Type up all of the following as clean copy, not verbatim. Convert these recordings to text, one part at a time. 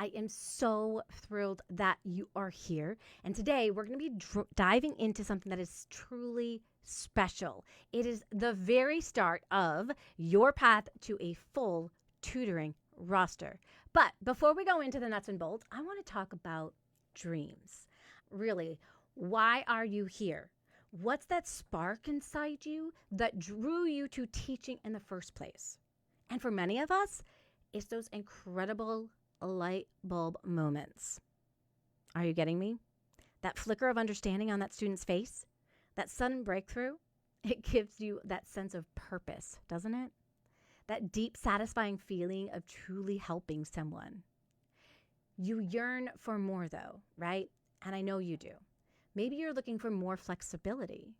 I am so thrilled that you are here. And today we're going to be diving into something that is truly special. It is the very start of your path to a full tutoring roster. But before we go into the nuts and bolts, I want to talk about dreams. Really, why are you here? What's that spark inside you that drew you to teaching in the first place? And for many of us, it's those incredible light bulb moments. Are you getting me? That flicker of understanding on that student's face, that sudden breakthrough, it gives you that sense of purpose, doesn't it? That deep, satisfying feeling of truly helping someone. You yearn for more though, right? And I know you do. Maybe you're looking for more flexibility.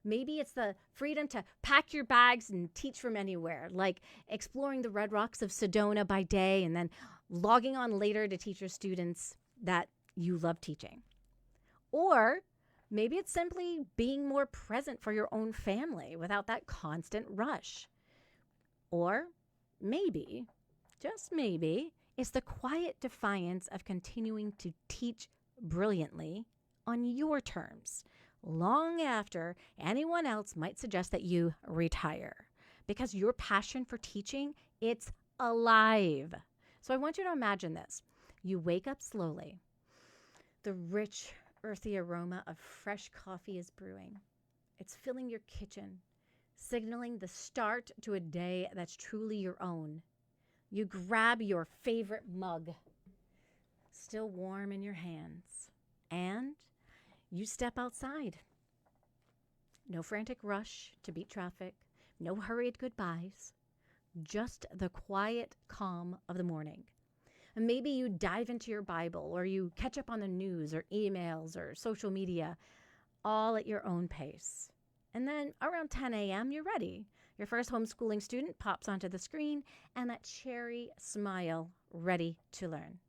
Maybe it's the freedom to pack your bags and teach from anywhere, like exploring the red rocks of Sedona by day and then logging on later to teach your students that you love teaching. Or maybe it's simply being more present for your own family without that constant rush. Or maybe, just maybe, it's the quiet defiance of continuing to teach brilliantly on your terms, long after anyone else might suggest that you retire. Because your passion for teaching, it's alive. So I want you to imagine this. You wake up slowly. The rich, earthy aroma of fresh coffee is brewing. It's filling your kitchen, signaling the start to a day that's truly your own. You grab your favorite mug, still warm in your hands, and you step outside. No frantic rush to beat traffic, no hurried goodbyes, just the quiet calm of the morning. And maybe you dive into your Bible or you catch up on the news or emails or social media, all at your own pace. And then around 10 a.m., you're ready. Your first homeschooling student pops onto the screen and that cherry smile ready to learn.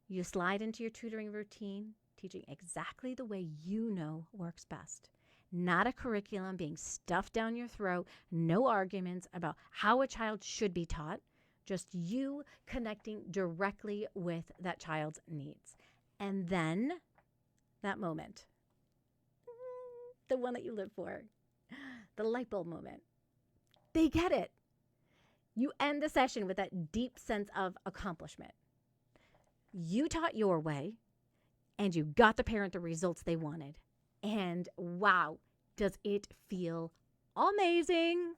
You slide into your tutoring routine, teaching exactly the way you know works best. Not a curriculum being stuffed down your throat, no arguments about how a child should be taught, just you connecting directly with that child's needs. And then that moment, the one that you live for, the light bulb moment. They get it. You end the session with that deep sense of accomplishment. You taught your way, and you got the parent the results they wanted. And wow, does it feel amazing?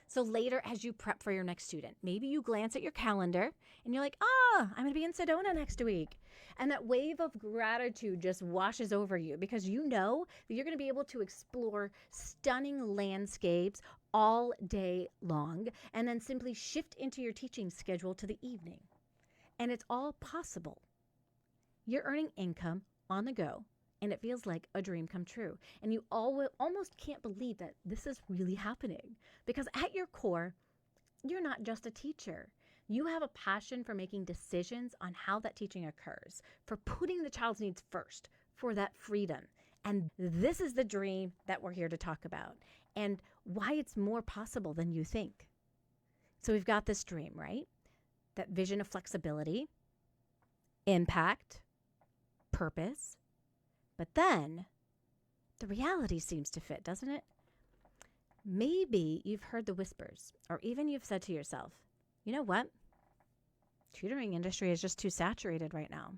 So later, as you prep for your next student, maybe you glance at your calendar and you're like, I'm going to be in Sedona next week. And that wave of gratitude just washes over you because you know that you're going to be able to explore stunning landscapes all day long and then simply shift into your teaching schedule to the evening. And it's all possible. You're earning income on the go, and it feels like a dream come true. And you almost can't believe that this is really happening because at your core, you're not just a teacher. You have a passion for making decisions on how that teaching occurs, for putting the child's needs first, for that freedom. And this is the dream that we're here to talk about and why it's more possible than you think. So we've got this dream, right? That vision of flexibility, impact, purpose. But then the reality seems to fit, doesn't it? Maybe you've heard the whispers, or even you've said to yourself, you know what? Tutoring industry is just too saturated right now.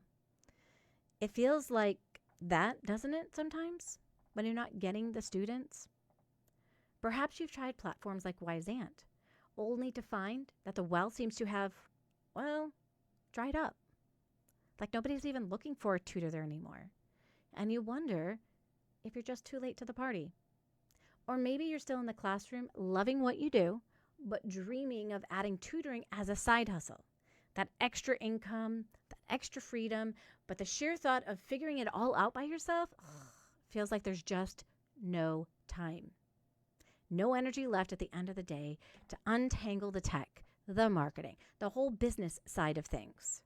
It feels like that, doesn't it, sometimes, when you're not getting the students? Perhaps you've tried platforms like Wisant, only to find that the well seems to have, dried up. Like nobody's even looking for a tutor there anymore. And you wonder if you're just too late to the party. Or maybe you're still in the classroom loving what you do, but dreaming of adding tutoring as a side hustle. That extra income, that extra freedom, but the sheer thought of figuring it all out by yourself feels like there's just no time. No energy left at the end of the day to untangle the tech, the marketing, the whole business side of things.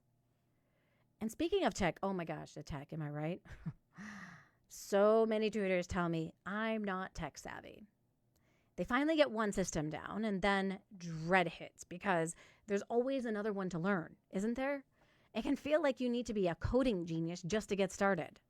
And speaking of tech, oh my gosh, the tech, am I right? So many tutors tell me I'm not tech savvy. They finally get one system down and then dread hits because there's always another one to learn, isn't there? It can feel like you need to be a coding genius just to get started.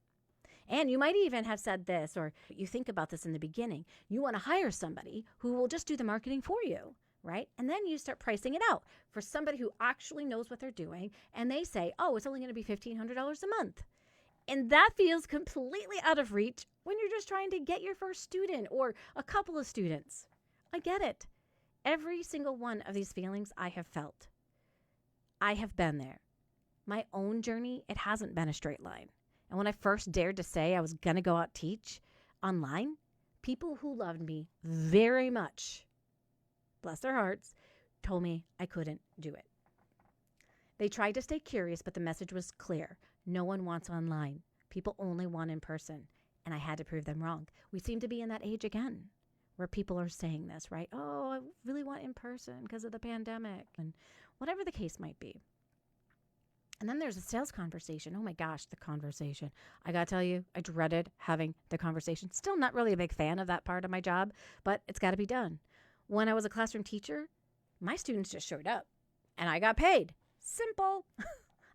And you might even have said this, or you think about this in the beginning. You want to hire somebody who will just do the marketing for you, right? And then you start pricing it out for somebody who actually knows what they're doing. And they say, oh, it's only going to be $1,500 a month. And that feels completely out of reach when you're just trying to get your first student or a couple of students. I get it. Every single one of these feelings I have felt. I have been there. My own journey, it hasn't been a straight line. And when I first dared to say I was going to go out teach online, people who loved me very much, bless their hearts, told me I couldn't do it. They tried to stay curious, but the message was clear. No one wants online. People only want in person. And I had to prove them wrong. We seem to be in that age again where people are saying this, right? Oh, I really want in person because of the pandemic and whatever the case might be. And then there's a sales conversation. Oh my gosh, the conversation. I got to tell you, I dreaded having the conversation. Still not really a big fan of that part of my job, but it's got to be done. When I was a classroom teacher, my students just showed up and I got paid. Simple.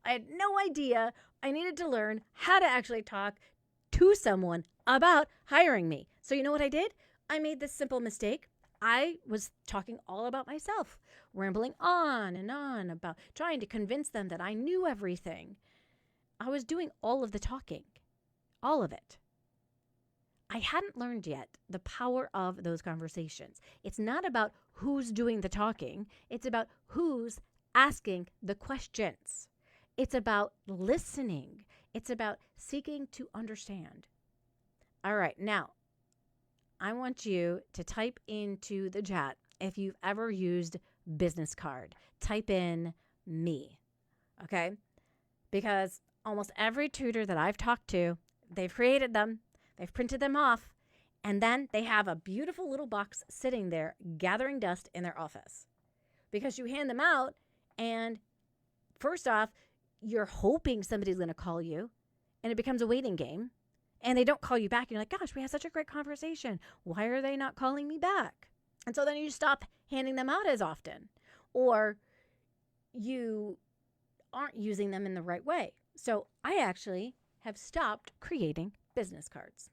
I had no idea I needed to learn how to actually talk to someone about hiring me. So you know what I did? I made this simple mistake. I was talking all about myself, rambling on and on about trying to convince them that I knew everything. I was doing all of the talking, all of it. I hadn't learned yet the power of those conversations. It's not about who's doing the talking. It's about who's asking the questions. It's about listening. It's about seeking to understand. All right, now, I want you to type into the chat if you've ever used business card. Type in me, okay? Because almost every tutor that I've talked to, they've created them, they've printed them off, and then they have a beautiful little box sitting there gathering dust in their office. Because you hand them out, and first off, you're hoping somebody's going to call you, and it becomes a waiting game. And they don't call you back. You're like, gosh, we had such a great conversation. Why are they not calling me back? And so then you stop handing them out as often. Or you aren't using them in the right way. So I actually have stopped creating business cards.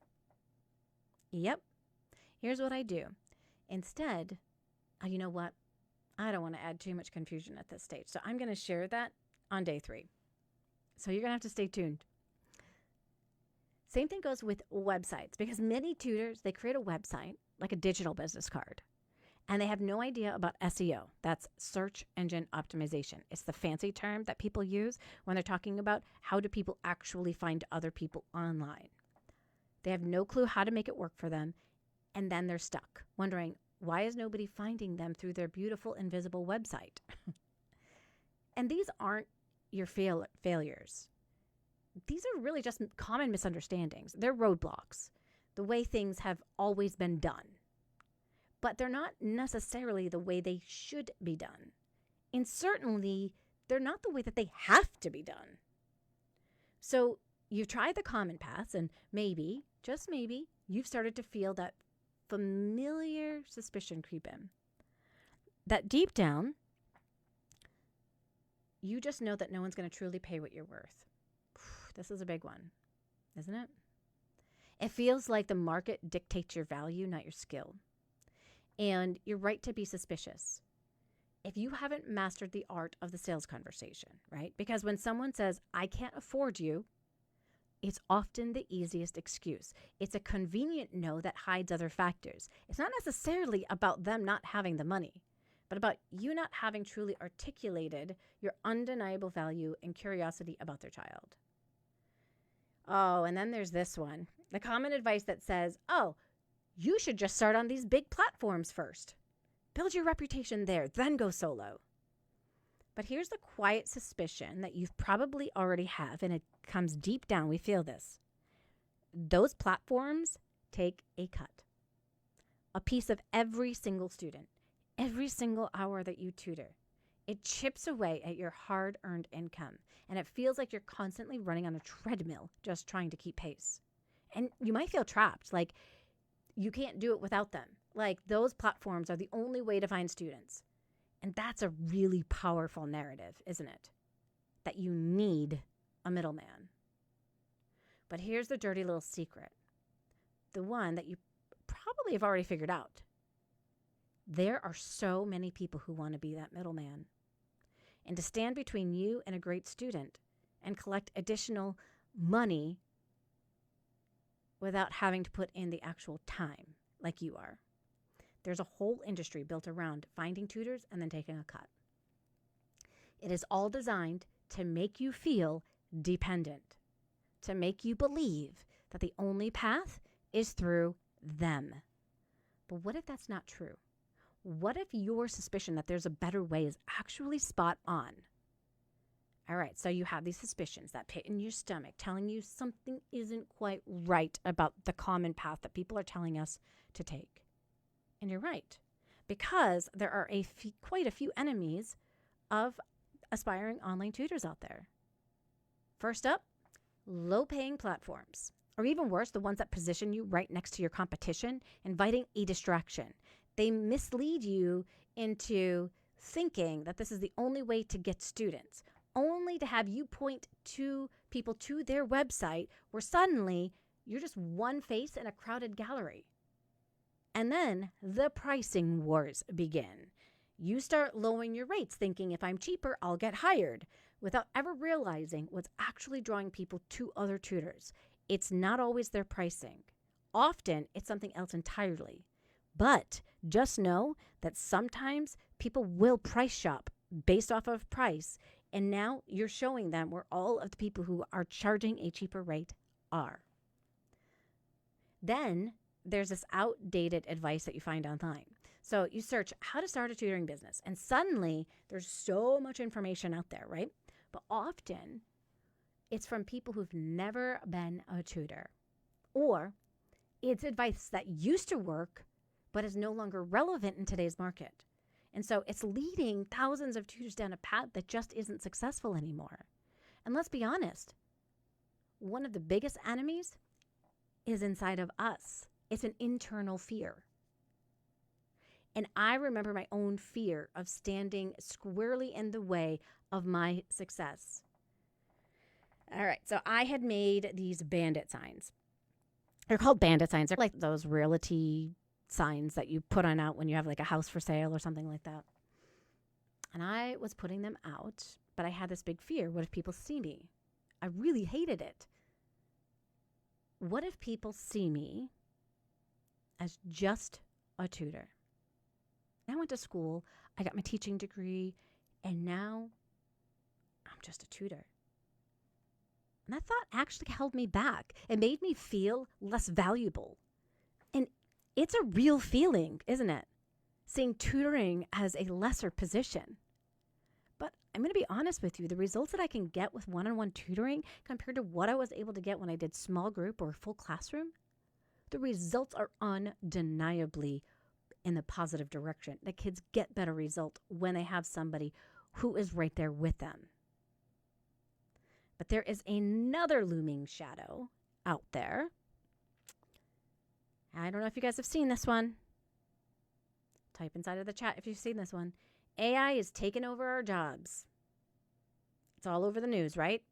Yep. Here's what I do. Instead, you know what? I don't want to add too much confusion at this stage. So I'm going to share that on day 3. So you're going to have to stay tuned. Same thing goes with websites, because many tutors, they create a website like a digital business card, and they have no idea about SEO. That's search engine optimization. It's the fancy term that people use when they're talking about how do people actually find other people online. They have no clue how to make it work for them, and then they're stuck, wondering, why is nobody finding them through their beautiful invisible website? And these aren't your failures. These are really just common misunderstandings. They're roadblocks, the way things have always been done. But they're not necessarily the way they should be done. And certainly, they're not the way that they have to be done. So you've tried the common paths, and maybe, just maybe, you've started to feel that familiar suspicion creep in. That deep down, you just know that no one's going to truly pay what you're worth. This is a big one, isn't it? It feels like the market dictates your value, not your skill. And you're right to be suspicious if you haven't mastered the art of the sales conversation, right? Because when someone says, I can't afford you, it's often the easiest excuse. It's a convenient no that hides other factors. It's not necessarily about them not having the money, but about you not having truly articulated your undeniable value and curiosity about their child. Oh, and then there's this one. The common advice that says, oh, you should just start on these big platforms first. Build your reputation there, then go solo. But here's the quiet suspicion that you've probably already have, and it comes deep down. We feel this. Those platforms take a cut. A piece of every single student, every single hour that you tutor. It chips away at your hard-earned income, and it feels like you're constantly running on a treadmill just trying to keep pace. And you might feel trapped, like you can't do it without them. Like those platforms are the only way to find students. And that's a really powerful narrative, isn't it? that you need a middleman. But here's the dirty little secret, the one that you probably have already figured out. There are so many people who want to be that middleman and to stand between you and a great student and collect additional money without having to put in the actual time like you are. There's a whole industry built around finding tutors and then taking a cut. It is all designed to make you feel dependent, to make you believe that the only path is through them. But what if that's not true? What if your suspicion that there's a better way is actually spot on? All right, so you have these suspicions, that pit in your stomach telling you something isn't quite right about the common path that people are telling us to take. And you're right, because there are quite a few enemies of aspiring online tutors out there. First up, low-paying platforms, or even worse, the ones that position you right next to your competition, inviting a distraction. They mislead you into thinking that this is the only way to get students, only to have you point to people to their website where suddenly you're just one face in a crowded gallery. And then the pricing wars begin. You start lowering your rates, thinking if I'm cheaper, I'll get hired, without ever realizing what's actually drawing people to other tutors. It's not always their pricing. Often, it's something else entirely. But just know that sometimes people will price shop based off of price, and now you're showing them where all of the people who are charging a cheaper rate are. Then there's this outdated advice that you find online. So you search how to start a tutoring business, and suddenly there's so much information out there, right? But often it's from people who've never been a tutor, or it's advice that used to work but is no longer relevant in today's market. And so it's leading thousands of tutors down a path that just isn't successful anymore. And let's be honest, one of the biggest enemies is inside of us. It's an internal fear. And I remember my own fear of standing squarely in the way of my success. All right, so I had made these bandit signs. They're called bandit signs. They're like those realty signs that you put on out when you have like a house for sale or something like that. And I was putting them out, but I had this big fear. What if people see me? I really hated it. What if people see me as just a tutor? I went to school, I got my teaching degree, and now I'm just a tutor. And that thought actually held me back. It made me feel less valuable. And it's a real feeling, isn't it? Seeing tutoring as a lesser position. But I'm going to be honest with you, the results that I can get with one-on-one tutoring compared to what I was able to get when I did small group or full classroom, the results are undeniably in the positive direction. The kids get better results when they have somebody who is right there with them. But there is another looming shadow out there. I don't know if you guys have seen this one. Type inside of the chat if you've seen this one. AI is taking over our jobs. It's all over the news, right?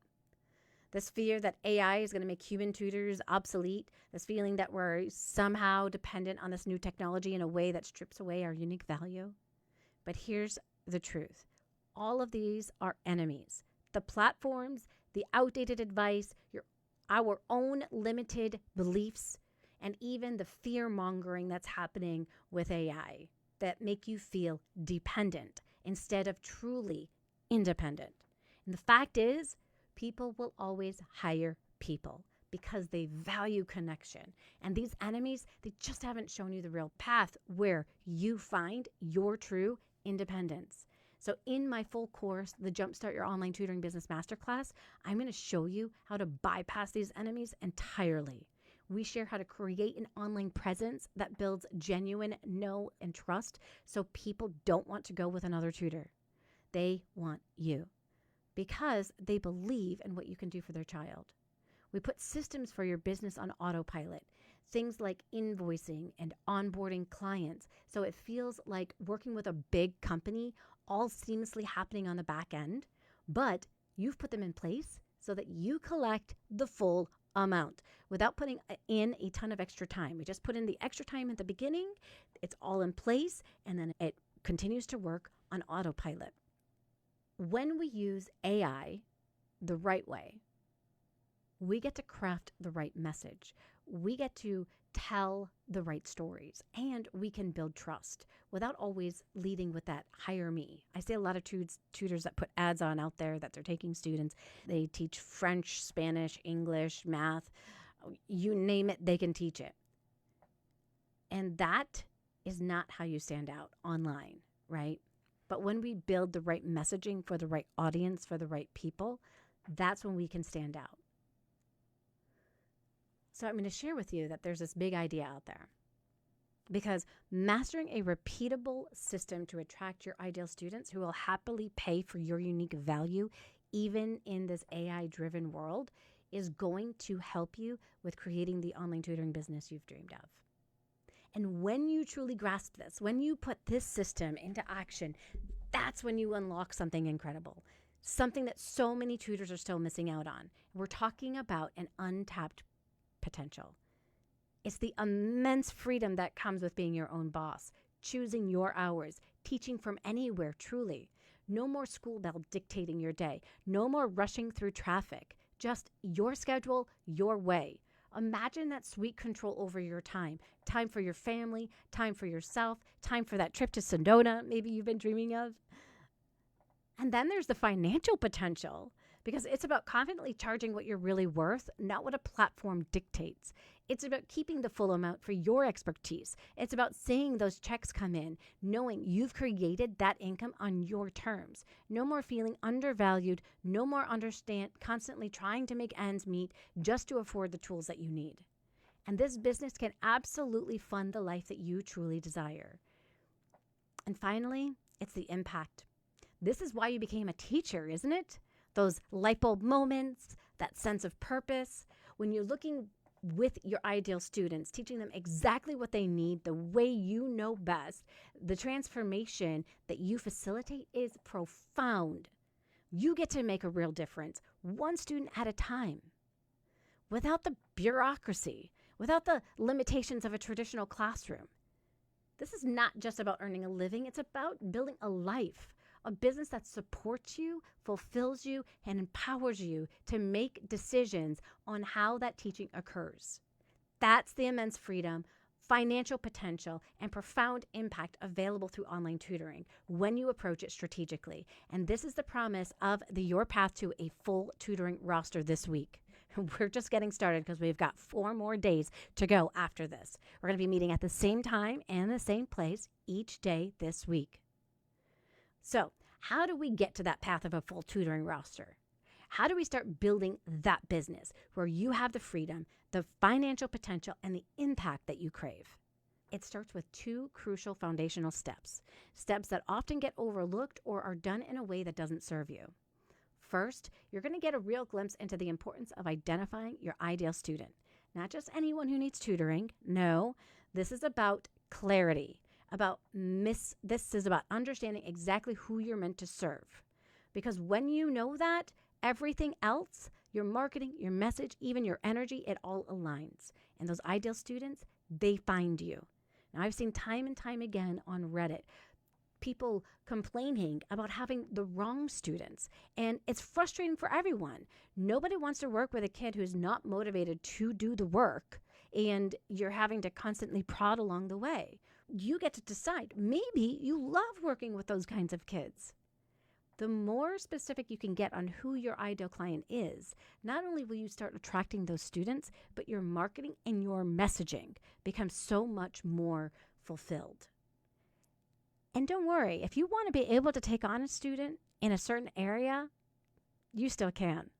This fear that AI is going to make human tutors obsolete. This feeling that we're somehow dependent on this new technology in a way that strips away our unique value. But here's the truth. All of these are enemies. The platforms, the outdated advice, our own limited beliefs, and even the fear-mongering that's happening with AI that make you feel dependent instead of truly independent. And the fact is, people will always hire people because they value connection. And these enemies, they just haven't shown you the real path where you find your true independence. So in my full course, the Jumpstart Your Online Tutoring Business Masterclass, I'm going to show you how to bypass these enemies entirely. We share how to create an online presence that builds genuine know and trust so people don't want to go with another tutor. They want you because they believe in what you can do for their child. We put systems for your business on autopilot, things like invoicing and onboarding clients, so it feels like working with a big company, all seamlessly happening on the back end, but You've put them in place so that you collect the full amount without putting in a ton of extra time. We just put in the extra time at the beginning. It's all in place, and then it continues to work on autopilot. When we use AI the right way, we get to craft the right message. We get to tell the right stories, and we can build trust without always leading with that hire me. I see a lot of tutors that put ads on out there that they're taking students. They teach French, Spanish, English, math, you name it, they can teach it. And that is not how you stand out online, right? But when we build the right messaging for the right audience, for the right people, that's when we can stand out. So I'm going to share with you that there's this big idea out there, because mastering a repeatable system to attract your ideal students who will happily pay for your unique value, even in this AI-driven world, is going to help you with creating the online tutoring business you've dreamed of. And when you truly grasp this, when you put this system into action, that's when you unlock something incredible, something that so many tutors are still missing out on. We're talking about an untapped potential. It's the immense freedom that comes with being your own boss, choosing your hours, teaching from anywhere, truly. No more school bell dictating your day. No more rushing through traffic. Just your schedule, your way. Imagine that sweet control over your time. Time for your family, time for yourself, time for that trip to Sedona maybe you've been dreaming of. And then there's the financial potential, because it's about confidently charging what you're really worth, not what a platform dictates. It's about keeping the full amount for your expertise. It's about seeing those checks come in, knowing you've created that income on your terms. No more feeling undervalued, no more constantly trying to make ends meet just to afford the tools that you need. And this business can absolutely fund the life that you truly desire. And finally, it's the impact. This is why you became a teacher, isn't it? Those light bulb moments, that sense of purpose, when you're looking with your ideal students, teaching them exactly what they need, the way you know best, the transformation that you facilitate is profound. You get to make a real difference, one student at a time, without the bureaucracy, without the limitations of a traditional classroom. This is not just about earning a living, it's about building a life. A business that supports you, fulfills you, and empowers you to make decisions on how that teaching occurs. That's the immense freedom, financial potential, and profound impact available through online tutoring when you approach it strategically. And this is the promise of Your Path to a Full Tutoring Roster this week. We're just getting started because we've got 4 more days to go after this. We're going to be meeting at the same time and the same place each day this week. So how do we get to that path of a full tutoring roster? How do we start building that business where you have the freedom, the financial potential, and the impact that you crave? It starts with 2 crucial foundational steps that often get overlooked or are done in a way that doesn't serve you. First, you're going to get a real glimpse into the importance of identifying your ideal student. Not just anyone who needs tutoring. No, this is about clarity. This is about understanding exactly who you're meant to serve. Because when you know that, everything else, your marketing, your message, even your energy, it all aligns. And those ideal students, they find you. Now, I've seen time and time again on Reddit, people complaining about having the wrong students. And it's frustrating for everyone. Nobody wants to work with a kid who's not motivated to do the work, and you're having to constantly prod along the way. You get to decide. Maybe you love working with those kinds of kids. The more specific you can get on who your ideal client is, not only will you start attracting those students, but your marketing and your messaging becomes so much more fulfilled. And don't worry, if you want to be able to take on a student in a certain area, you still can.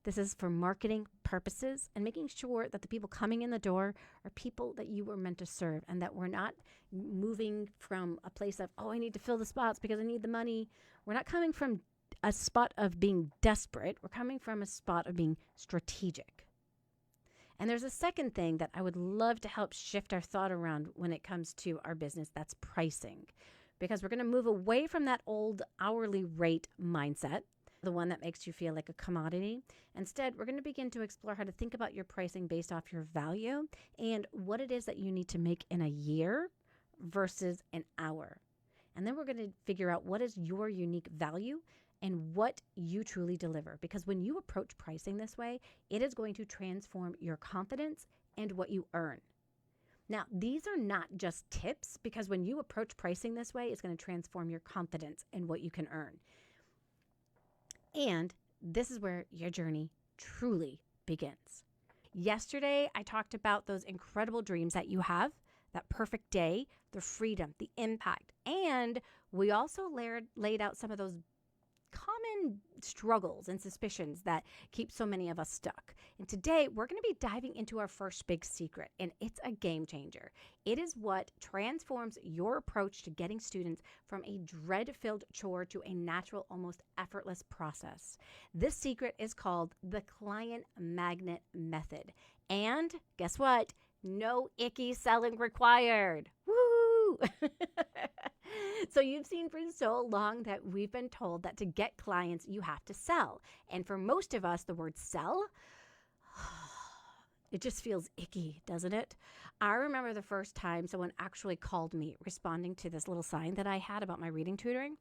This is for marketing purposes and making sure that the people coming in the door are people that you were meant to serve, and that we're not moving from a place of, I need to fill the spots because I need the money. We're not coming from a spot of being desperate. We're coming from a spot of being strategic. And there's a second thing that I would love to help shift our thought around when it comes to our business. That's pricing. Because we're going to move away from that old hourly rate mindset. the one that makes you feel like a commodity. Instead, we're going to begin to explore how to think about your pricing based off your value and what it is that you need to make in a year versus an hour. And then we're going to figure out what is your unique value and what you truly deliver. Because when you approach pricing this way, it is going to transform your confidence and what you earn. Now, these are not just tips, because when you approach pricing this way, it's going to transform your confidence and what you can earn. And this is where your journey truly begins. Yesterday, I talked about those incredible dreams that you have, that perfect day, the freedom, the impact. And we also laid out some of those common struggles and suspicions that keep so many of us stuck. And today we're going to be diving into our first big secret, and it's a game changer. It is what transforms your approach to getting students from a dread-filled chore to a natural, almost effortless process. This secret is called the client magnet method. And guess what? No icky selling required. Woo! So you've seen for so long that we've been told that to get clients, you have to sell. And for most of us, the word sell, it just feels icky, doesn't it? I remember the first time someone actually called me responding to this little sign that I had about my reading tutoring.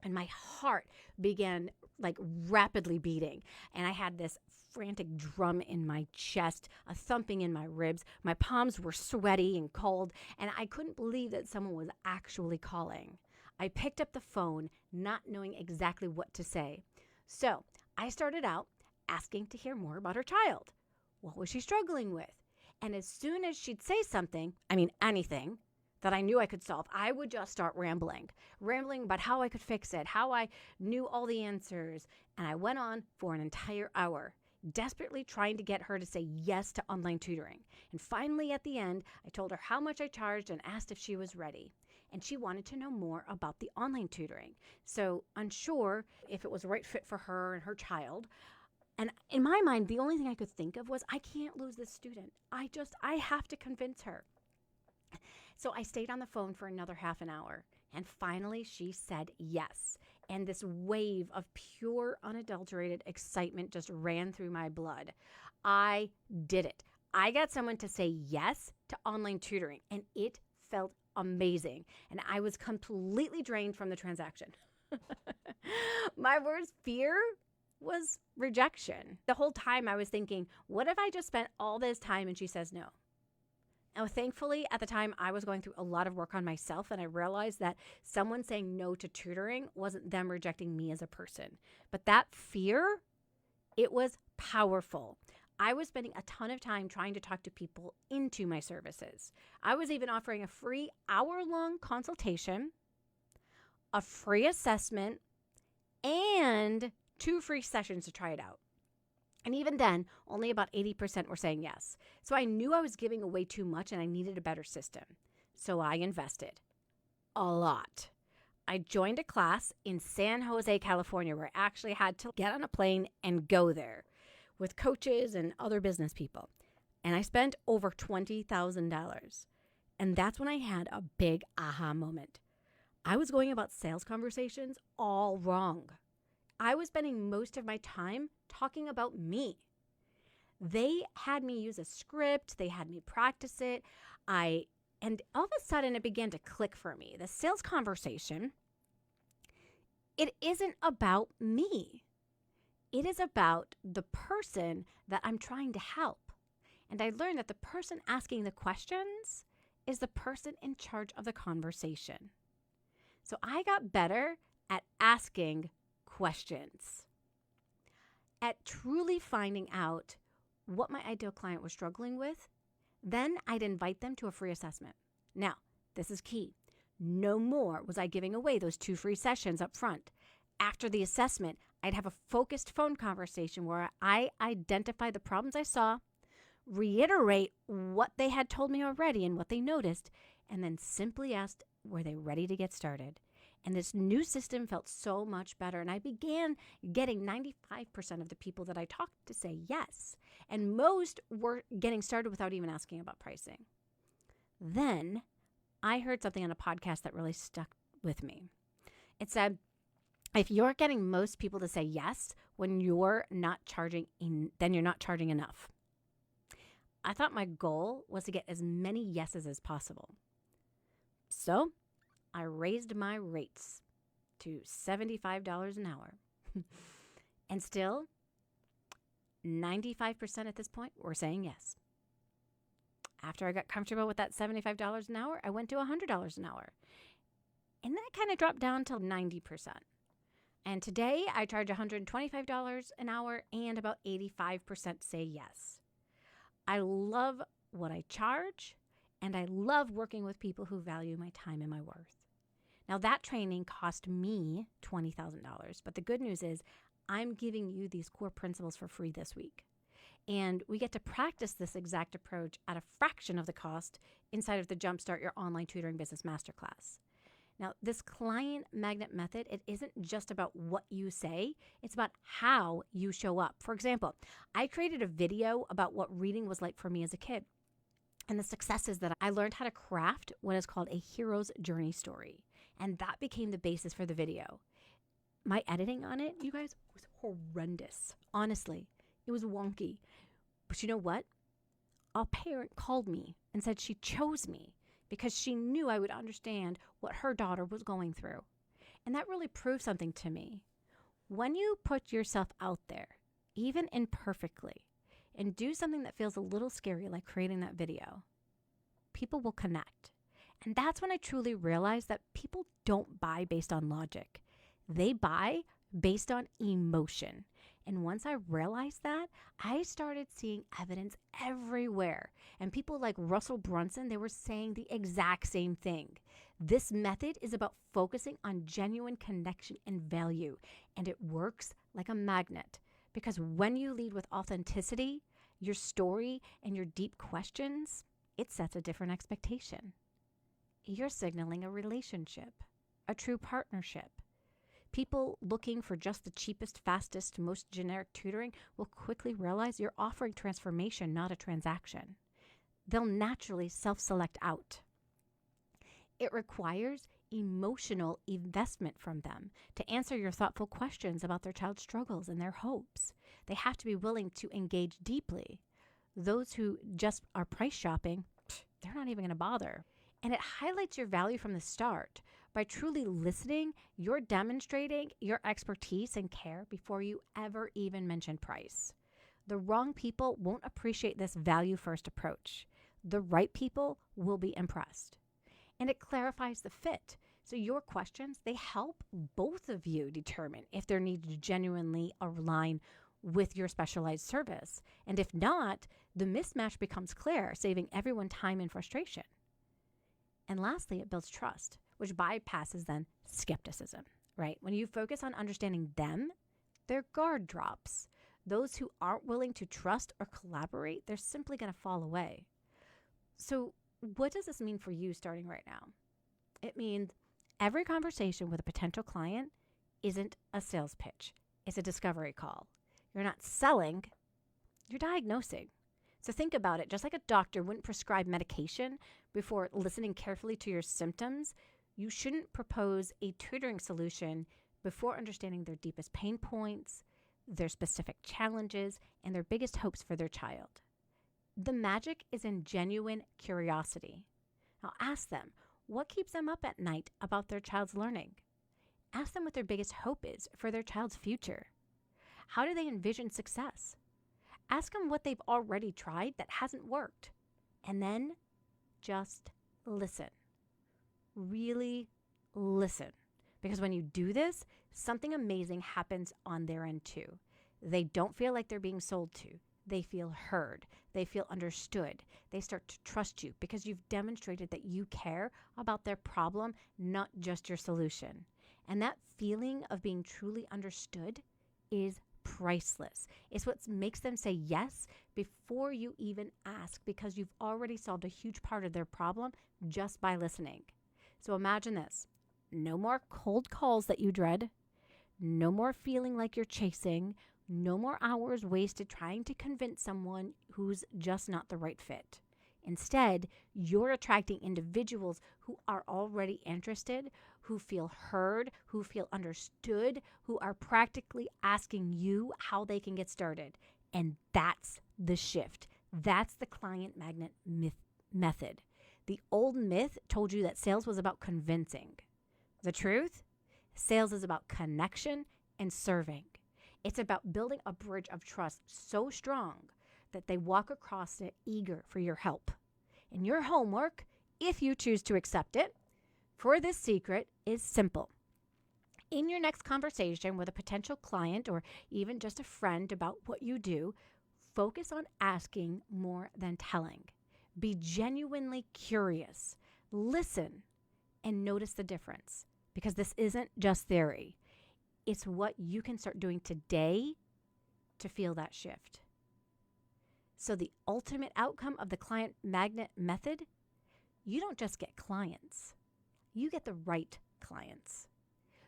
And my heart began like rapidly beating. And I had this frantic drum in my chest, a thumping in my ribs. My palms were sweaty and cold, and I couldn't believe that someone was actually calling. I picked up the phone, not knowing exactly what to say. So I started out asking to hear more about her child. What was she struggling with? And as soon as she'd say something, anything, that I knew I could solve, I would just start rambling about how I could fix it, how I knew all the answers. And I went on for an entire hour, desperately trying to get her to say yes to online tutoring. And finally, at the end, I told her how much I charged and asked if she was ready. And she wanted to know more about the online tutoring. So unsure if it was the right fit for her and her child. And in my mind, the only thing I could think of was, I can't lose this student. I have to convince her. So I stayed on the phone for another half an hour, and finally she said yes. And this wave of pure, unadulterated excitement just ran through my blood. I did it. I got someone to say yes to online tutoring, and it felt amazing. And I was completely drained from the transaction. My worst fear was rejection. The whole time I was thinking, what if I just spent all this time and she says no? Now, thankfully, at the time, I was going through a lot of work on myself, and I realized that someone saying no to tutoring wasn't them rejecting me as a person. But that fear, it was powerful. I was spending a ton of time trying to talk to people into my services. I was even offering a free hour-long consultation, a free assessment, and 2 free sessions to try it out. And even then, only about 80% were saying yes. So I knew I was giving away too much and I needed a better system. So I invested a lot. I joined a class in San Jose, California, where I actually had to get on a plane and go there with coaches and other business people. And I spent over $20,000. And that's when I had a big aha moment. I was going about sales conversations all wrong. I was spending most of my time talking about me. They had me use a script. They had me practice it. And all of a sudden it began to click for me. The sales conversation, it isn't about me. It is about the person that I'm trying to help. And I learned that the person asking the questions is the person in charge of the conversation. So I got better at asking questions, at truly finding out what my ideal client was struggling with. Then I'd invite them to a free assessment. Now, this is key. No more was I giving away those 2 free sessions up front. After the assessment, I'd have a focused phone conversation where I identify the problems I saw, reiterate what they had told me already and what they noticed, and then simply asked, were they ready to get started? And this new system felt so much better. And I began getting 95% of the people that I talked to say yes. And most were getting started without even asking about pricing. Then I heard something on a podcast that really stuck with me. It said, If you're getting most people to say yes when you're not charging, then you're not charging enough. I thought my goal was to get as many yeses as possible. So I raised my rates to $75 an hour. And still, 95% at this point were saying yes. After I got comfortable with that $75 an hour, I went to $100 an hour. And then it kind of dropped down to 90%. And today I charge $125 an hour and about 85% say yes. I love what I charge, and I love working with people who value my time and my worth. Now, that training cost me $20,000, but the good news is I'm giving you these core principles for free this week. And we get to practice this exact approach at a fraction of the cost inside of the Jumpstart Your Online Tutoring Business Masterclass. Now, this client magnet method, it isn't just about what you say, it's about how you show up. For example, I created a video about what reading was like for me as a kid and the successes that I learned how to craft what is called a hero's journey story. And that became the basis for the video. My editing on it, you guys, was horrendous. Honestly, it was wonky. But you know what? A parent called me and said she chose me because she knew I would understand what her daughter was going through. And that really proved something to me. When you put yourself out there, even imperfectly, and do something that feels a little scary like creating that video, people will connect. And that's when I truly realized that people don't buy based on logic. They buy based on emotion. And once I realized that, I started seeing evidence everywhere. And people like Russell Brunson, they were saying the exact same thing. This method is about focusing on genuine connection and value. And it works like a magnet. Because when you lead with authenticity, your story, and your deep questions, it sets a different expectation. You're signaling a relationship, a true partnership. People looking for just the cheapest, fastest, most generic tutoring will quickly realize you're offering transformation, not a transaction. They'll naturally self-select out. It requires emotional investment from them to answer your thoughtful questions about their child's struggles and their hopes. They have to be willing to engage deeply. Those who just are price shopping, they're not even going to bother. And it highlights your value from the start. By truly listening, you're demonstrating your expertise and care before you ever even mention price. The wrong people won't appreciate this value-first approach. The right people will be impressed. And it clarifies the fit. So your questions, they help both of you determine if their needs genuinely align with your specialized service. And if not, the mismatch becomes clear, saving everyone time and frustration. And lastly, it builds trust, which bypasses then skepticism, right? When you focus on understanding them, their guard drops. Those who aren't willing to trust or collaborate, they're simply going to fall away. So what does this mean for you starting right now? It means every conversation with a potential client isn't a sales pitch. It's a discovery call. You're not selling, you're diagnosing. So think about it. Just like a doctor wouldn't prescribe medication before listening carefully to your symptoms, you shouldn't propose a tutoring solution before understanding their deepest pain points, their specific challenges, and their biggest hopes for their child. The magic is in genuine curiosity. Now ask them, what keeps them up at night about their child's learning? Ask them what their biggest hope is for their child's future. How do they envision success? Ask them what they've already tried that hasn't worked. And then just listen. Really listen. Because when you do this, something amazing happens on their end too. They don't feel like they're being sold to. They feel heard. They feel understood. They start to trust you because you've demonstrated that you care about their problem, not just your solution. And that feeling of being truly understood is priceless. It's what makes them say yes before you even ask, because you've already solved a huge part of their problem just by listening. So imagine this. No more cold calls that you dread. No more feeling like you're chasing. No more hours wasted trying to convince someone who's just not the right fit. Instead, you're attracting individuals who are already interested, who feel heard, who feel understood, who are practically asking you how they can get started. And that's the shift. That's the client magnet method. The old myth told you that sales was about convincing. The truth? Sales is about connection and serving. It's about building a bridge of trust so strong that they walk across it eager for your help. And your homework, if you choose to accept it, for this secret is simple. In your next conversation with a potential client or even just a friend about what you do, focus on asking more than telling. Be genuinely curious. Listen and notice the difference, because this isn't just theory. It's what you can start doing today to feel that shift. So the ultimate outcome of the client magnet method, you don't just get clients. You get the right clients.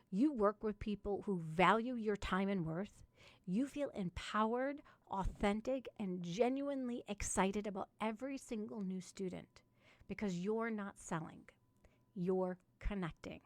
You work with people who value your time and worth. You feel empowered, authentic, and genuinely excited about every single new student because you're not selling. You're connecting.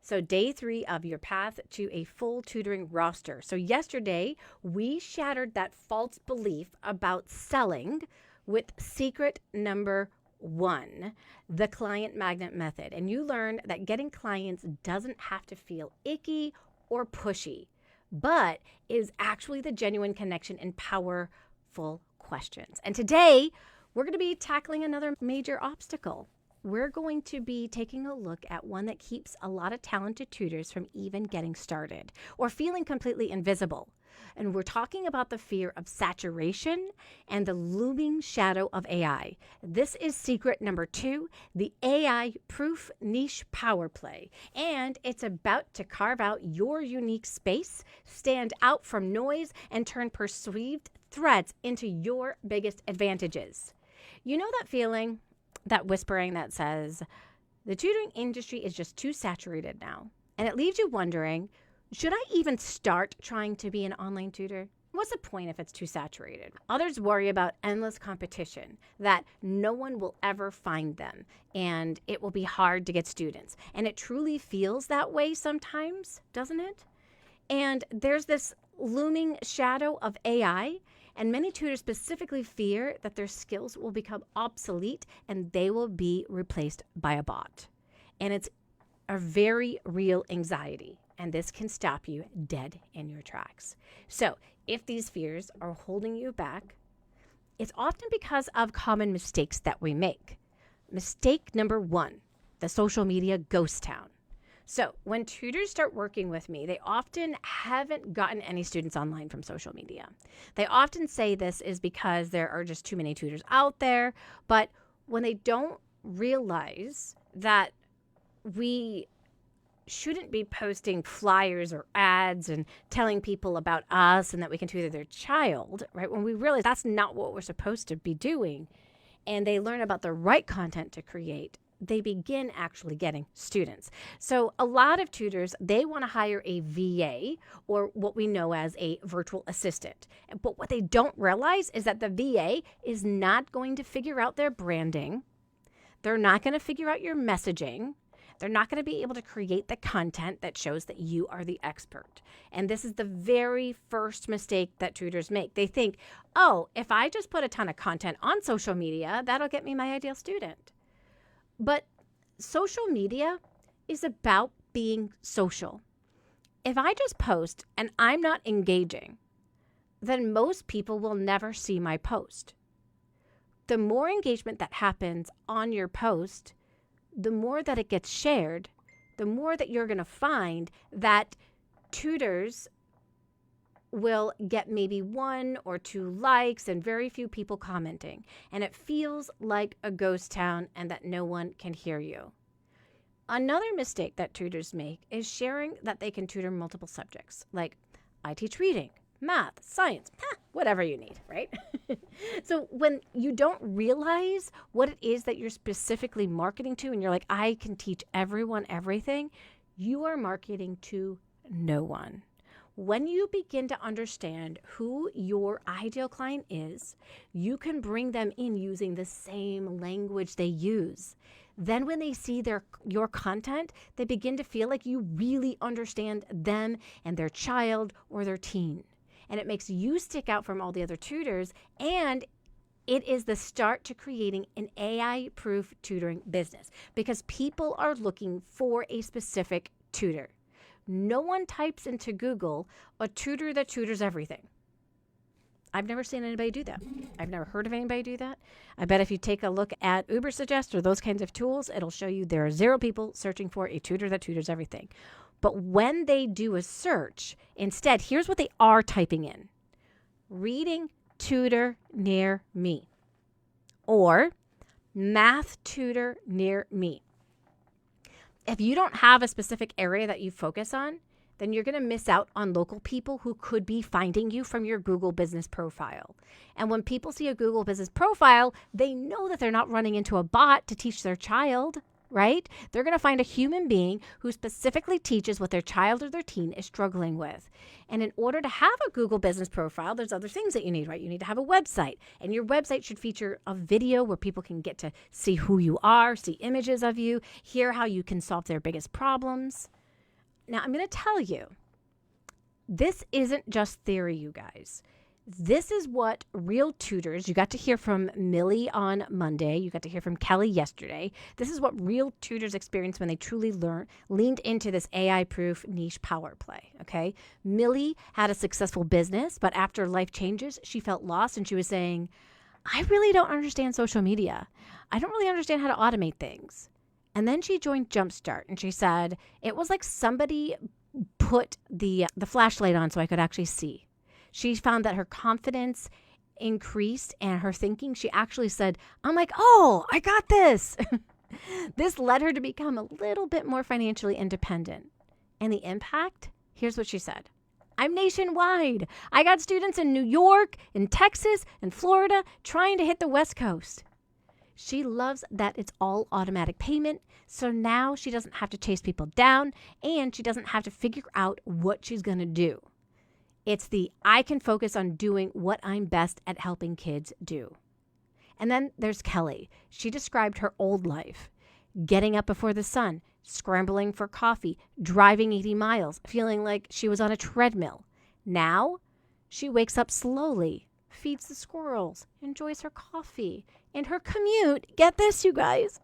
So day 3 of your path to a full tutoring roster. So yesterday, we shattered that false belief about selling with secret number 1, the client magnet method. And you learned that getting clients doesn't have to feel icky or pushy, but is actually the genuine connection and powerful questions. And today, we're going to be tackling another major obstacle. We're going to be taking a look at one that keeps a lot of talented tutors from even getting started or feeling completely invisible. And we're talking about the fear of saturation and the looming shadow of AI. This is secret number 2, the AI-proof niche power play. And it's about to carve out your unique space, stand out from noise, and turn perceived threats into your biggest advantages. You know that feeling? That whispering that says, the tutoring industry is just too saturated now. And it leaves you wondering, should I even start trying to be an online tutor? What's the point if it's too saturated? Others worry about endless competition, that no one will ever find them, and it will be hard to get students. And it truly feels that way sometimes, doesn't it? And there's this looming shadow of AI, and many tutors specifically fear that their skills will become obsolete and they will be replaced by a bot. And it's a very real anxiety, and this can stop you dead in your tracks. So if these fears are holding you back, it's often because of common mistakes that we make. Mistake number 1, the social media ghost town. So when tutors start working with me, they often haven't gotten any students online from social media. They often say this is because there are just too many tutors out there, but when they don't realize that we shouldn't be posting flyers or ads and telling people about us and that we can tutor their child, right? When we realize that's not what we're supposed to be doing, and they learn about the right content to create, they begin actually getting students. So a lot of tutors, they want to hire a VA, or what we know as a virtual assistant. But what they don't realize is that the VA is not going to figure out their branding. They're not going to figure out your messaging. They're not going to be able to create the content that shows that you are the expert. And this is the very first mistake that tutors make. They think, oh, if I just put a ton of content on social media, that'll get me my ideal student. But social media is about being social. If I just post and I'm not engaging, then most people will never see my post. The more engagement that happens on your post, the more that it gets shared, the more that you're going to find that tutors will get maybe 1 or 2 likes and very few people commenting. And it feels like a ghost town and that no one can hear you. Another mistake that tutors make is sharing that they can tutor multiple subjects. Like, I teach reading, math, science, whatever you need, right? So when you don't realize what it is that you're specifically marketing to and you're like, I can teach everyone everything, you are marketing to no one. When you begin to understand who your ideal client is, you can bring them in using the same language they use. Then when they see your content, they begin to feel like you really understand them and their child or their teen. And it makes you stick out from all the other tutors, and it is the start to creating an AI-proof tutoring business because people are looking for a specific tutor. No one types into Google a tutor that tutors everything. I've never seen anybody do that. I've never heard of anybody do that. I bet if you take a look at Ubersuggest or those kinds of tools, it'll show you there are 0 people searching for a tutor that tutors everything. But when they do a search, instead, here's what they are typing in. Reading tutor near me, or math tutor near me. If you don't have a specific area that you focus on, then you're going to miss out on local people who could be finding you from your Google business profile. And when people see a Google business profile, they know that they're not running into a bot to teach their child, right? They're going to find a human being who specifically teaches what their child or their teen is struggling with. And in order to have a Google business profile, there's other things that you need, right? You need to have a website, and your website should feature a video where people can get to see who you are, see images of you, hear how you can solve their biggest problems. Now, I'm going to tell you, this isn't just theory, you guys. This is what real tutors, you got to hear from Millie on Monday, you got to hear from Kelly yesterday. This is what real tutors experience when they truly leaned into this AI-proof niche power play, okay? Millie had a successful business, but after life changes, she felt lost, and she was saying, I really don't understand social media. I don't really understand how to automate things. And then she joined Jumpstart, and she said, it was like somebody put the flashlight on so I could actually see. She found that her confidence increased and her thinking, she actually said, I'm like, oh, I got this. This led her to become a little bit more financially independent. And the impact? Here's what she said. I'm nationwide. I got students in New York, in Texas, in Florida, trying to hit the West Coast. She loves that it's all automatic payment, so now she doesn't have to chase people down, and she doesn't have to figure out what she's going to do. It's I can focus on doing what I'm best at helping kids do. And then there's Kelly. She described her old life, getting up before the sun, scrambling for coffee, driving 80 miles, feeling like she was on a treadmill. Now, she wakes up slowly, feeds the squirrels, enjoys her coffee, and her commute, get this, you guys,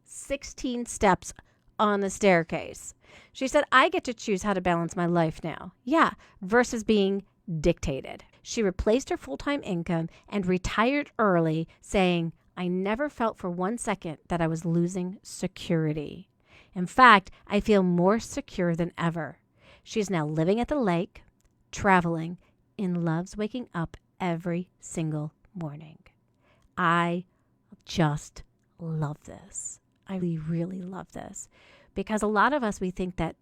16 steps on the staircase. She said, I get to choose how to balance my life now. Yeah, versus being dictated. She replaced her full-time income and retired early, saying, I never felt for 1 second that I was losing security. In fact, I feel more secure than ever. She's now living at the lake, traveling, and loves waking up every single morning. I just love this. I really love this. Because a lot of us, we think that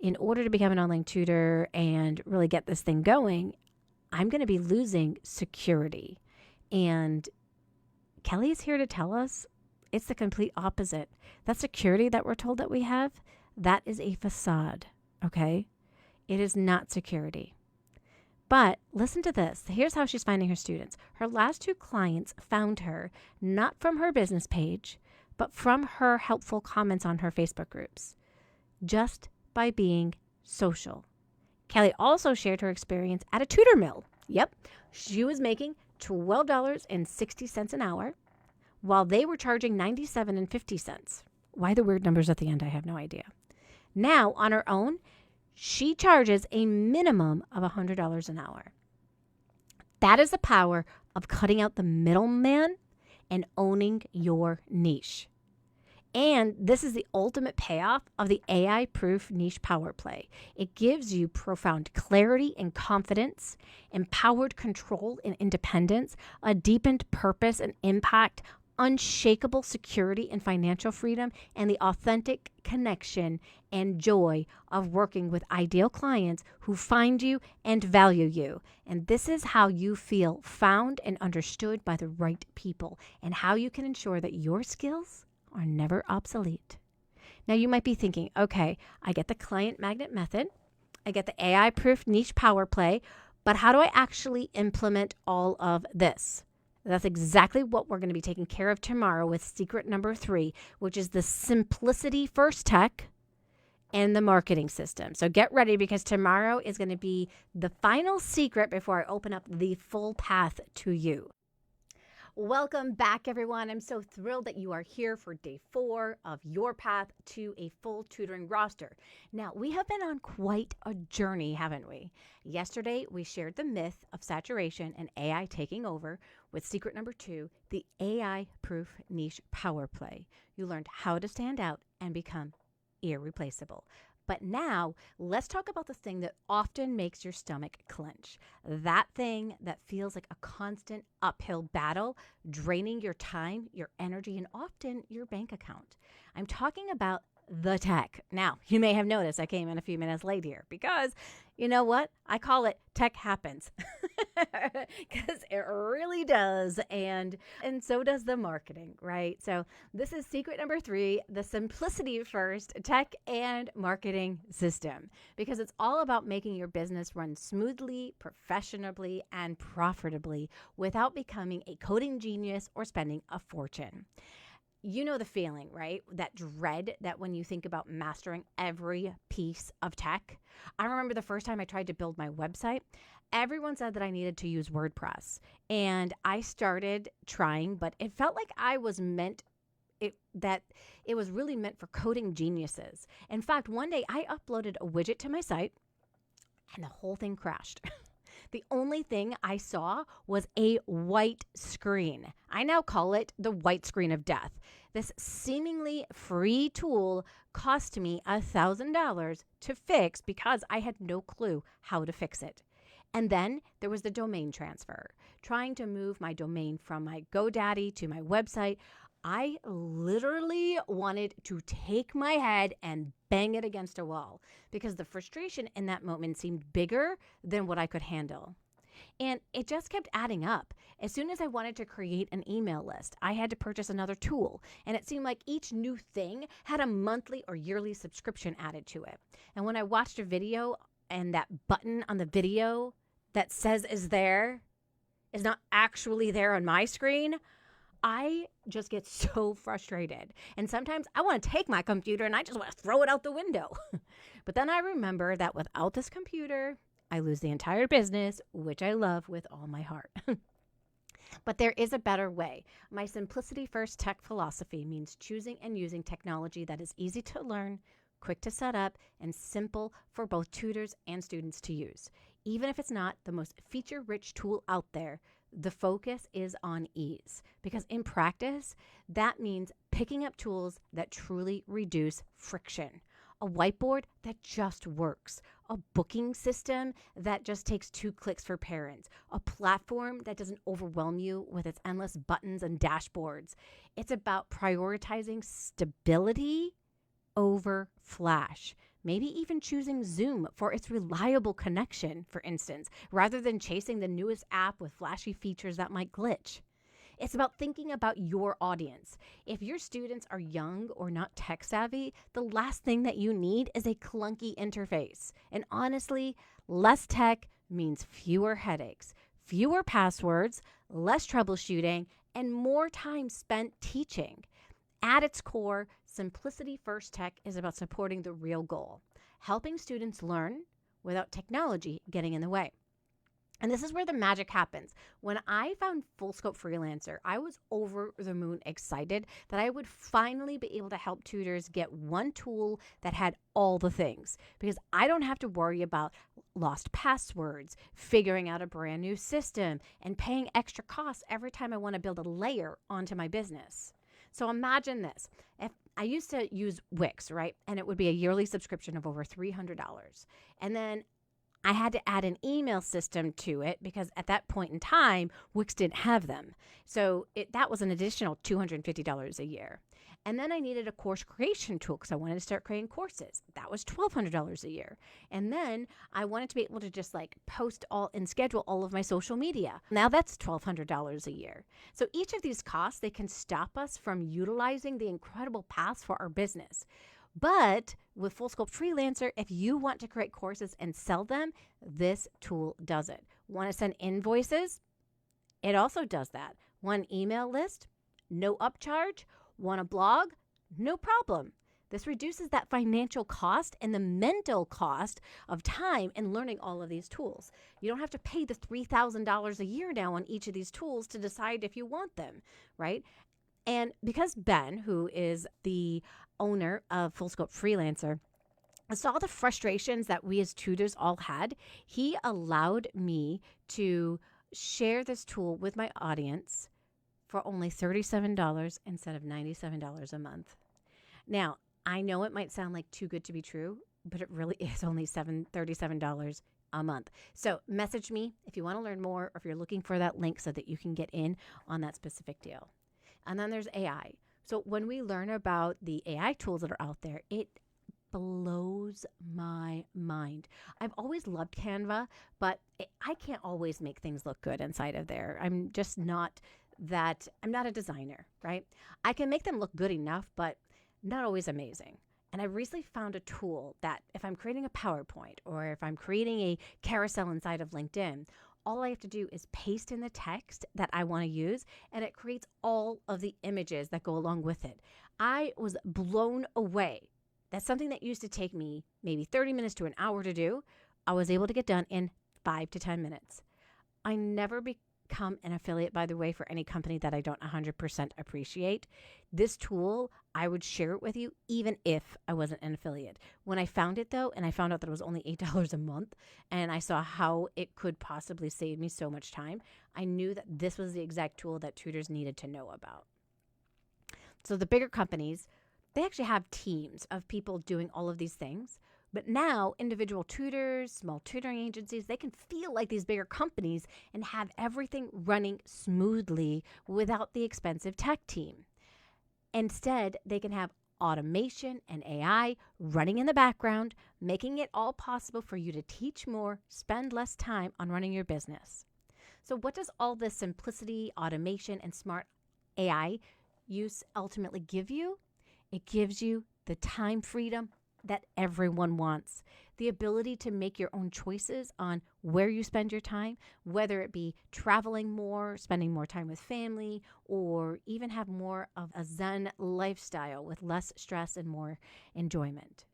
in order to become an online tutor and really get this thing going, I'm going to be losing security. And Kelly is here to tell us it's the complete opposite. That security that we're told that we have, that is a facade, okay? It is not security. But listen to this. Here's how she's finding her students. Her last 2 clients found her not from her business page, but from her helpful comments on her Facebook groups, just by being social. Kelly also shared her experience at a tutor mill. Yep, she was making $12.60 an hour, while they were charging $97.50. Why the weird numbers at the end, I have no idea. Now, on her own, she charges a minimum of $100 an hour. That is the power of cutting out the middleman and owning your niche. And this is the ultimate payoff of the AI-proof niche power play. It gives you profound clarity and confidence, empowered control and independence, a deepened purpose and impact, unshakable security and financial freedom, and the authentic connection and joy of working with ideal clients who find you and value you. And this is how you feel found and understood by the right people, and how you can ensure that your skills are never obsolete. Now you might be thinking, okay, I get the client magnet method, I get the AI-proof niche power play, but how do I actually implement all of this? That's exactly what we're going to be taking care of tomorrow with secret number 3, which is the simplicity first tech and the marketing system. So get ready, because tomorrow is going to be the final secret before I open up the full path to you. Welcome back, everyone. I'm so thrilled that you are here for day 4 of your path to a full tutoring roster. Now, we have been on quite a journey, haven't we? Yesterday, we shared the myth of saturation and AI taking over with secret number 2, the AI-proof niche power play. You learned how to stand out and become irreplaceable. But now, let's talk about the thing that often makes your stomach clench. That thing that feels like a constant uphill battle, draining your time, your energy, and often your bank account. I'm talking about the tech. Now, you may have noticed I came in a few minutes late here because, you know what? I call it tech happens. Because it really does. And so does the marketing, right? So this is secret number 3, the simplicity first tech and marketing system, because it's all about making your business run smoothly, professionally, and profitably without becoming a coding genius or spending a fortune. You know the feeling, right? That dread that when you think about mastering every piece of tech. I remember the first time I tried to build my website, everyone said that I needed to use WordPress. And I started trying, but it felt like that it was really meant for coding geniuses. In fact, one day I uploaded a widget to my site and the whole thing crashed. The only thing I saw was a white screen. I now call it the white screen of death. This seemingly free tool cost me $1,000 to fix because I had no clue how to fix it. And then there was the domain transfer. Trying to move my domain from my GoDaddy to my website, I literally wanted to take my head and bang it against a wall because the frustration in that moment seemed bigger than what I could handle. And it just kept adding up. As soon as I wanted to create an email list, I had to purchase another tool. And it seemed like each new thing had a monthly or yearly subscription added to it. And when I watched a video and that button on the video that says is there is not actually there on my screen, I just get so frustrated. And sometimes I want to take my computer and I just want to throw it out the window. But then I remember that without this computer, I lose the entire business, which I love with all my heart. But there is a better way. My simplicity first tech philosophy means choosing and using technology that is easy to learn, quick to set up, and simple for both tutors and students to use. Even if it's not the most feature-rich tool out there, the focus is on ease, because in practice, that means picking up tools that truly reduce friction. A whiteboard that just works, a booking system that just takes 2 clicks for parents, a platform that doesn't overwhelm you with its endless buttons and dashboards. It's about prioritizing stability over flash. Maybe even choosing Zoom for its reliable connection, for instance, rather than chasing the newest app with flashy features that might glitch. It's about thinking about your audience. If your students are young or not tech savvy, the last thing that you need is a clunky interface. And honestly, less tech means fewer headaches, fewer passwords, less troubleshooting, and more time spent teaching. At its core, simplicity first tech is about supporting the real goal, helping students learn without technology getting in the way. And this is where the magic happens. When I found Full Scope Freelancer, I was over the moon excited that I would finally be able to help tutors get one tool that had all the things, because I don't have to worry about lost passwords, figuring out a brand new system, and paying extra costs every time I want to build a layer onto my business. So imagine this. If I used to use Wix, right? And it would be a yearly subscription of over $300. And then I had to add an email system to it because at that point in time, Wix didn't have them. So that was an additional $250 a year. And then I needed a course creation tool because I wanted to start creating courses. That was $1,200 a year. And then I wanted to be able to just post all and schedule all of my social media. Now that's $1,200 a year. So each of these costs, they can stop us from utilizing the incredible paths for our business. But with Full Scope Freelancer, if you want to create courses and sell them, this tool does it. Want to send invoices? It also does that. Want an email list? No upcharge? Want a blog? No problem. This reduces that financial cost and the mental cost of time in learning all of these tools. You don't have to pay the $3,000 a year now on each of these tools to decide if you want them, right? And because Ben, who is the owner of Full Scope Freelancer, saw the frustrations that we as tutors all had, he allowed me to share this tool with my audience for only $37 instead of $97 a month. Now, I know it might sound like too good to be true, but it really is only $37 a month. So message me if you want to learn more or if you're looking for that link so that you can get in on that specific deal. And then there's AI. So when we learn about the AI tools that are out there, it blows my mind. I've always loved Canva, but I can't always make things look good inside of there. I'm just not I'm not a designer, right? I can make them look good enough, but not always amazing. And I recently found a tool that if I'm creating a PowerPoint or if I'm creating a carousel inside of LinkedIn, all I have to do is paste in the text that I want to use, and it creates all of the images that go along with it. I was blown away. That's something that used to take me maybe 30 minutes to an hour to do. I was able to get done in 5 to 10 minutes. I never become an affiliate, by the way, for any company that I don't 100% appreciate. This tool, I would share it with you even if I wasn't an affiliate. When I found it though, and I found out that it was only $8 a month, and I saw how it could possibly save me so much time, I knew that this was the exact tool that tutors needed to know about. So the bigger companies, they actually have teams of people doing all of these things. But now individual tutors, small tutoring agencies, they can feel like these bigger companies and have everything running smoothly without the expensive tech team. Instead, they can have automation and AI running in the background, making it all possible for you to teach more, spend less time on running your business. So what does all this simplicity, automation, and smart AI use ultimately give you? It gives you the time freedom that everyone wants, the ability to make your own choices on where you spend your time, whether it be traveling more, spending more time with family, or even have more of a Zen lifestyle with less stress and more enjoyment.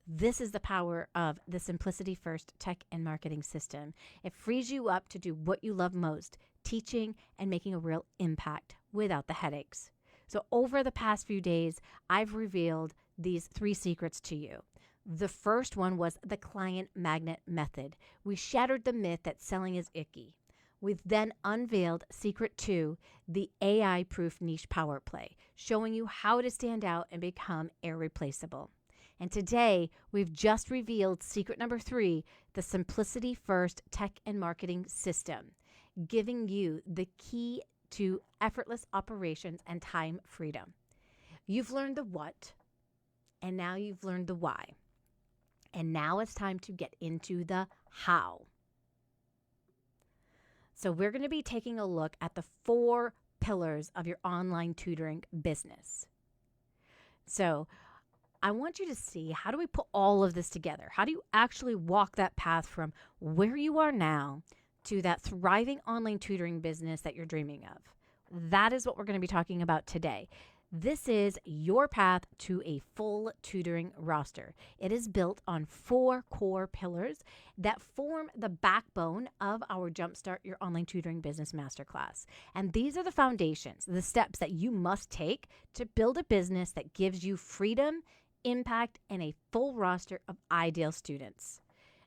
This is the power of the Simplicity First tech and marketing system. It frees you up to do what you love most, teaching and making a real impact without the headaches. So over the past few days, I've revealed these 3 secrets to you. The first one was the client magnet method. We shattered the myth that selling is icky. We've then unveiled secret 2, the AI-proof niche power play, showing you how to stand out and become irreplaceable. And today, we've just revealed secret number 3, the Simplicity First tech and marketing system, giving you the key to effortless operations and time freedom. You've learned the what, and now you've learned the why. And now it's time to get into the how. So we're going to be taking a look at the 4 pillars of your online tutoring business. So I want you to see, how do we put all of this together? How do you actually walk that path from where you are now to that thriving online tutoring business that you're dreaming of? That is what we're going to be talking about today. This is your path to a full tutoring roster. It is built on 4 core pillars that form the backbone of our Jumpstart Your Online Tutoring Business Masterclass. And these are the foundations, the steps that you must take to build a business that gives you freedom, impact, and a full roster of ideal students.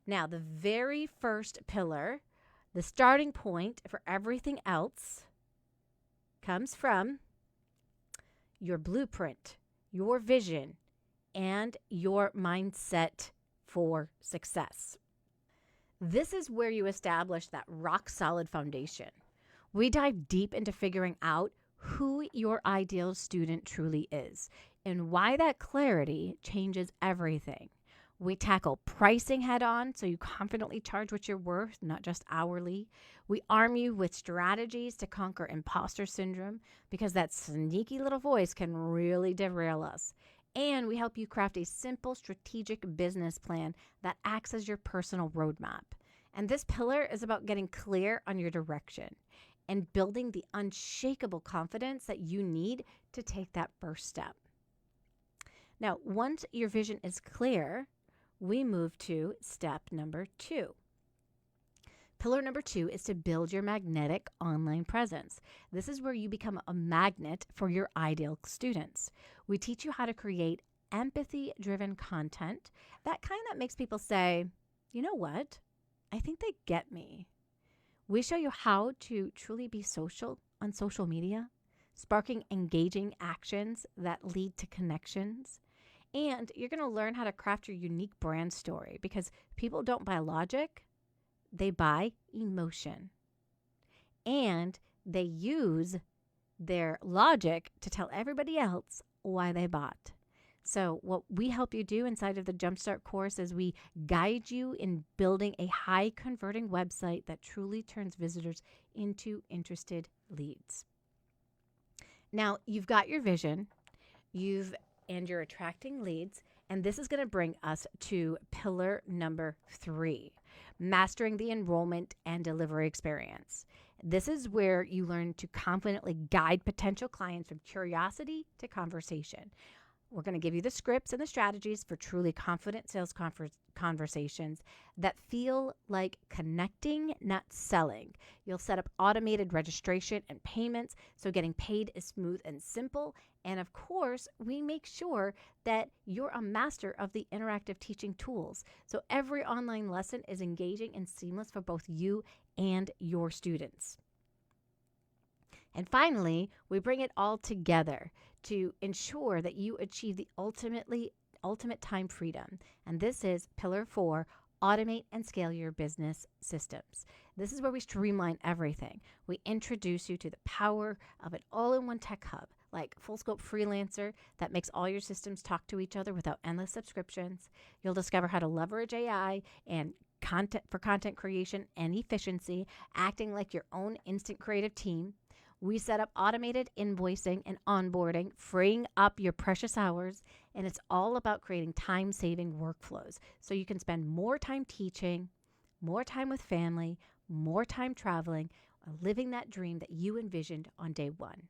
Now, the very first pillar, the starting point for everything else, comes from your blueprint, your vision, and your mindset for success. This is where you establish that rock solid foundation. We dive deep into figuring out who your ideal student truly is and why that clarity changes everything. We tackle pricing head on so you confidently charge what you're worth, not just hourly. We arm you with strategies to conquer imposter syndrome because that sneaky little voice can really derail us. And we help you craft a simple strategic business plan that acts as your personal roadmap. And this pillar is about getting clear on your direction. and building the unshakable confidence that you need to take that first step. Now, once your vision is clear, we move to step number 2. Pillar number 2 is to build your magnetic online presence. This is where you become a magnet for your ideal students. We teach you how to create empathy-driven content, that kind that makes people say, you know what? I think they get me. We show you how to truly be social on social media, sparking engaging actions that lead to connections. And you're going to learn how to craft your unique brand story, because people don't buy logic, they buy emotion. And they use their logic to tell everybody else why they bought. So what we help you do inside of the Jumpstart course is we guide you in building a high converting website that truly turns visitors into interested leads. Now, you've got your vision, and you're attracting leads, and this is going to bring us to pillar number 3, mastering the enrollment and delivery experience. This is where you learn to confidently guide potential clients from curiosity to conversation. We're going to give you the scripts and the strategies for truly confident sales conversations that feel like connecting, not selling. You'll set up automated registration and payments, so getting paid is smooth and simple. And of course, we make sure that you're a master of the interactive teaching tools. So every online lesson is engaging and seamless for both you and your students. And finally, we bring it all together to ensure that you achieve the ultimate time freedom. And this is pillar 4, automate and scale your business systems. This is where we streamline everything. We introduce you to the power of an all-in-one tech hub, like Full Scope Freelancer, that makes all your systems talk to each other without endless subscriptions. You'll discover how to leverage AI and content creation and efficiency, acting like your own instant creative team. We set up automated invoicing and onboarding, freeing up your precious hours, and it's all about creating time-saving workflows so you can spend more time teaching, more time with family, more time traveling, living that dream that you envisioned on day 1.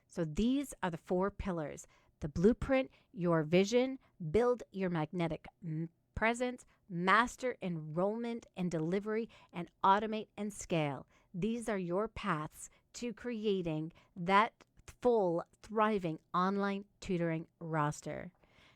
So these are the 4 pillars: the blueprint, your vision, build your magnetic presence, master enrollment and delivery, and automate and scale. These are your paths to creating that full, thriving online tutoring roster.